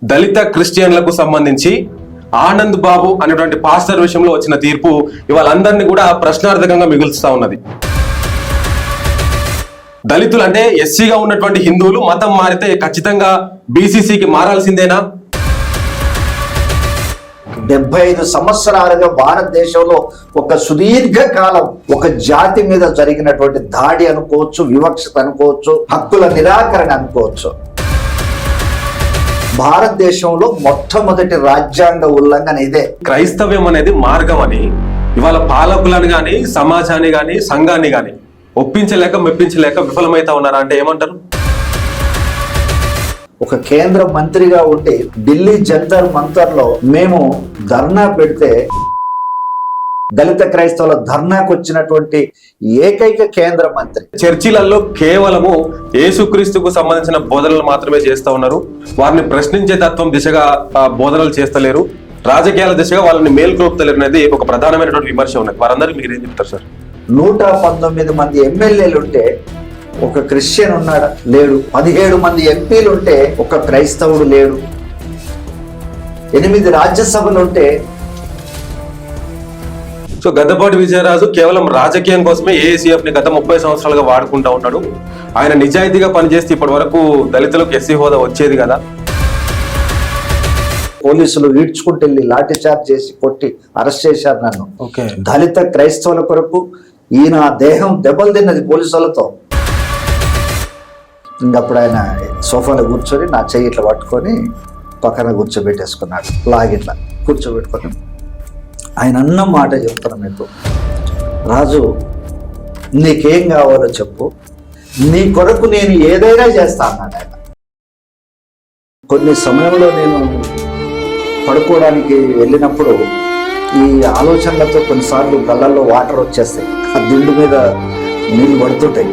దళిత క్రిస్టియన్లకు సంబంధించి ఆనంద్ బాబు అనేటువంటి పాస్టర్ విషయంలో వచ్చిన తీర్పు ఇవాళ అందరినీ కూడా ప్రశ్నార్థకంగా మిగులుస్తా ఉన్నది. దళితులు అంటే ఎస్సీగా ఉన్నటువంటి హిందువులు మతం మారితే ఖచ్చితంగా బీసీసీకి మారాల్సిందేనా? 75 సంవత్సరాలుగా భారతదేశంలో ఒక సుదీర్ఘ కాలం ఒక జాతి మీద జరిగినటువంటి దాడి అనుకోవచ్చు, వివక్షత అనుకోవచ్చు, హక్కుల నిరాకరణ అనుకోవచ్చు. భారతదేశంలో మొట్టమొదటి రాజ్యాంగ ఉల్లంఘన ఇదే. క్రైస్తవ్యం అనేది మార్గం అని ఇవాళ పాలకులను గాని, సమాజాన్ని గాని, సంఘాన్ని గాని ఒప్పించలేక మెప్పించలేక విఫలమైతా ఉన్నారా అంటే ఏమంటారు? ఒక కేంద్ర మంత్రిగా ఉండి ఢిల్లీ జంతర్ మంతర్లో మేము ధర్నా పెడితే దళిత క్రైస్తవుల ధర్నాకు వచ్చినటువంటి ఏకైక కేంద్ర మంత్రి. చర్చిలలో కేవలము యేసుక్రీస్తుకు సంబంధించిన బోధనలు మాత్రమే చేస్తా ఉన్నారు. వారిని ప్రశ్నించే తత్వం దిశగా బోధనలు చేస్తలేరు. రాజకీయాల దిశగా వాళ్ళని మేల్కొల్పుతలేరు అనేది ఒక ప్రధానమైనటువంటి విమర్శ ఉన్నది. వారందరికీ మీరు ఏం చెప్తారు సార్? 119 మంది ఎమ్మెల్యేలు ఉంటే ఒక క్రిస్టియన్ ఉన్నాడా? లేడు. 17 మంది ఎంపీలు ఉంటే ఒక క్రైస్తవుడు లేడు. 8 రాజ్యసభలు ఉంటే. సో గద్దపాటి విజయరాజు కేవలం రాజకీయం కోసమే ఏఐసీఎఫ్ ని గత 30 సంవత్సరాలుగా వాడుకుంటా ఉన్నాడు. ఆయన నిజాయితీగా పనిచేస్తే ఇప్పటి వరకు దళితులకు ఎస్సీ హోదా వచ్చేది కదా. పోలీసులు ఈడ్చుకుంటెళ్ళి లాఠీ చార్జ్ చేసి కొట్టి అరెస్ట్ చేశారు నన్ను. దళిత క్రైస్తవుల కొరకు ఈయన దేహం దెబ్బలు తిన్నది పోలీసులతో. ఇంకప్పుడు ఆయన సోఫాలో కూర్చొని నా చెయ్యి ఇట్లా పట్టుకొని పక్కన కూర్చోబెట్టేసుకున్నాడు. లాగిట్లా కూర్చోబెట్టుకొని ఆయన అన్న మాట చెప్తాను మీకు. రాజు, నీకేం కావాలో చెప్పు, నీ కొరకు నేను ఏదైనా చేస్తా అన్నాడు ఆయన. కొన్ని సమయంలో నేను పడుకోవడానికి వెళ్ళినప్పుడు ఈ ఆలోచనలతో కొన్నిసార్లు గళ్ళల్లో వాటర్ వచ్చేస్తాయి, ఆ దిండు మీద నీళ్లు పడుతుంటాయి.